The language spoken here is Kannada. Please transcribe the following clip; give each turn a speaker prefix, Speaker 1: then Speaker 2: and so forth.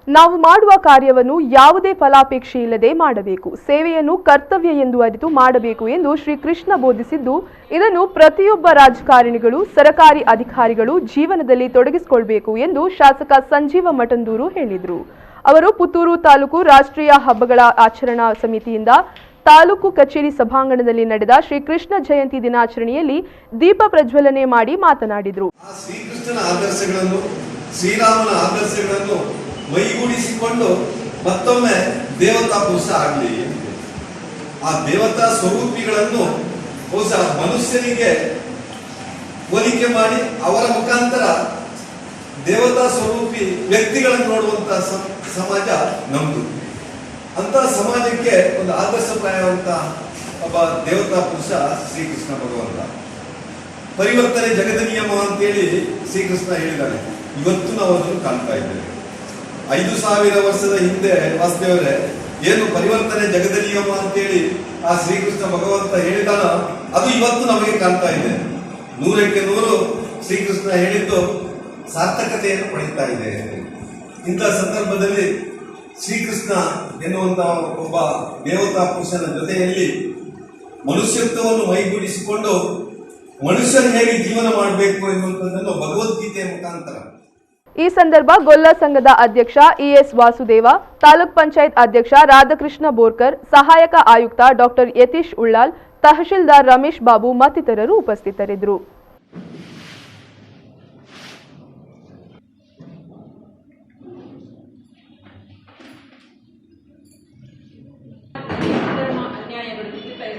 Speaker 1: ನಾವು ಮಾಡುವ ಕಾರ್ಯವನ್ನು ಯಾವುದೇ ಫಲಾಪೇಕ್ಷೆ ಇಲ್ಲದೆ ಮಾಡಬೇಕು, ಸೇವೆಯನ್ನು ಕರ್ತವ್ಯ ಎಂದು ಅರಿತು ಮಾಡಬೇಕು ಎಂದು ಶ್ರೀ ಕೃಷ್ಣ ಬೋಧಿಸಿದ್ದು, ಇದನ್ನು ಪ್ರತಿಯೊಬ್ಬ ರಾಜಕಾರಣಿಗಳು, ಸರಕಾರಿ ಅಧಿಕಾರಿಗಳು ಜೀವನದಲ್ಲಿ ತೊಡಗಿಸಿಕೊಳ್ಳಬೇಕು ಎಂದು ಶಾಸಕ ಸಂಜೀವ ಮಠಂದೂರು ಹೇಳಿದರು. ಅವರು ಪುತ್ತೂರು ತಾಲೂಕು ರಾಷ್ಟ್ರೀಯ ಹಬ್ಬಗಳ ಆಚರಣಾ ಸಮಿತಿಯಿಂದ ತಾಲೂಕು ಕಚೇರಿ ಸಭಾಂಗಣದಲ್ಲಿ ನಡೆದ ಶ್ರೀಕೃಷ್ಣ ಜಯಂತಿ ದಿನಾಚರಣೆಯಲ್ಲಿ ದೀಪ ಪ್ರಜ್ವಲನೆ ಮಾಡಿ ಮಾತನಾಡಿದರು.
Speaker 2: ಶ್ರೀಕೃಷ್ಣನ ಆದರ್ಶಗಳನ್ನು, ಶ್ರೀರಾಮನ ಆದರ್ಶಗಳನ್ನು ಮೈಗೂಡಿಸಿಕೊಂಡು ಮತ್ತೊಮ್ಮೆ ದೇವತಾ ಪುರುಷ ಆಗಲಿ. ಆ ದೇವತಾ ಸ್ವರೂಪಿಗಳನ್ನು ಬಹುಶಃ ಮನುಷ್ಯನಿಗೆ ಹೋಲಿಕೆ ಮಾಡಿ ಅವರ ಮುಖಾಂತರ ದೇವತಾ ಸ್ವರೂಪಿ ವ್ಯಕ್ತಿಗಳನ್ನು ನೋಡುವಂತಹ ಸಮಾಜ ನಮ್ದು. ಅಂತ ಸಮಾಜಕ್ಕೆ ಒಂದು ಆದರ್ಶಪ್ರಾಯವಂತ ಒಬ್ಬ ದೇವತಾ ಪುರುಷ ಶ್ರೀಕೃಷ್ಣ ಭಗವಂತ. ಪರಿವರ್ತನೆ ಜಗದ ನಿಯಮ ಅಂತೇಳಿ ಶ್ರೀಕೃಷ್ಣ ಹೇಳಿದ್ದಾನೆ. ಇವತ್ತು ನಾವು ಅದನ್ನು ಕಾಣ್ತಾ ಇದ್ದೇವೆ. 5000 ವರ್ಷದ ಹಿಂದೆ ವಾಸುದೇವರೇ ಏನು ಪರಿವರ್ತನೆ ಜಗದ ನಿಯಮ ಅಂತೇಳಿ ಆ ಶ್ರೀಕೃಷ್ಣ ಭಗವಂತ ಹೇಳಿದಾನ, ಅದು ಇವತ್ತು ನಮಗೆ ಕಾಣ್ತಾ ಇದೆ. 100ಕ್ಕೆ 100 ಶ್ರೀಕೃಷ್ಣ ಹೇಳಿದ್ದು ಸಾರ್ಥಕತೆಯನ್ನು ಪಡೆಯುತ್ತಾ ಇದೆ. ಇಂಥ ಸಂದರ್ಭದಲ್ಲಿ ಶ್ರೀಕೃಷ್ಣ ಎನ್ನುವಂತ ಒಬ್ಬ ದೇವತಾ ಪುರುಷನ ಜೊತೆಯಲ್ಲಿ ಮನುಷ್ಯತ್ವವನ್ನು ಮೈಗೂಡಿಸಿಕೊಂಡು ಮನುಷ್ಯರು ಹೇಗೆ ಜೀವನ ಮಾಡಬೇಕು ಎನ್ನುವಂಥದ್ದನ್ನು ಭಗವದ್ಗೀತೆಯ ಮುಖಾಂತರ.
Speaker 1: ಈ ಸಂದರ್ಭ ಗೊಲ್ಲ ಸಂಘದ ಅಧ್ಯಕ್ಷ ಇಎಸ್ ವಾಸುದೇವ, ತಾಲೂಕ್ ಪಂಚಾಯತ್ ಅಧ್ಯಕ್ಷ ರಾಧಾಕೃಷ್ಣ ಬೋರ್ಕರ್, ಸಹಾಯಕ ಆಯುಕ್ತ ಡಾಕ್ಟರ್ ಯತೀಶ್ ಉಳ್ಳಾಲ್, ತಹಶೀಲ್ದಾರ್ ರಮೇಶ್ ಬಾಬು ಮತ್ತಿತರರು ಉಪಸ್ಥಿತರಿದ್ದರು.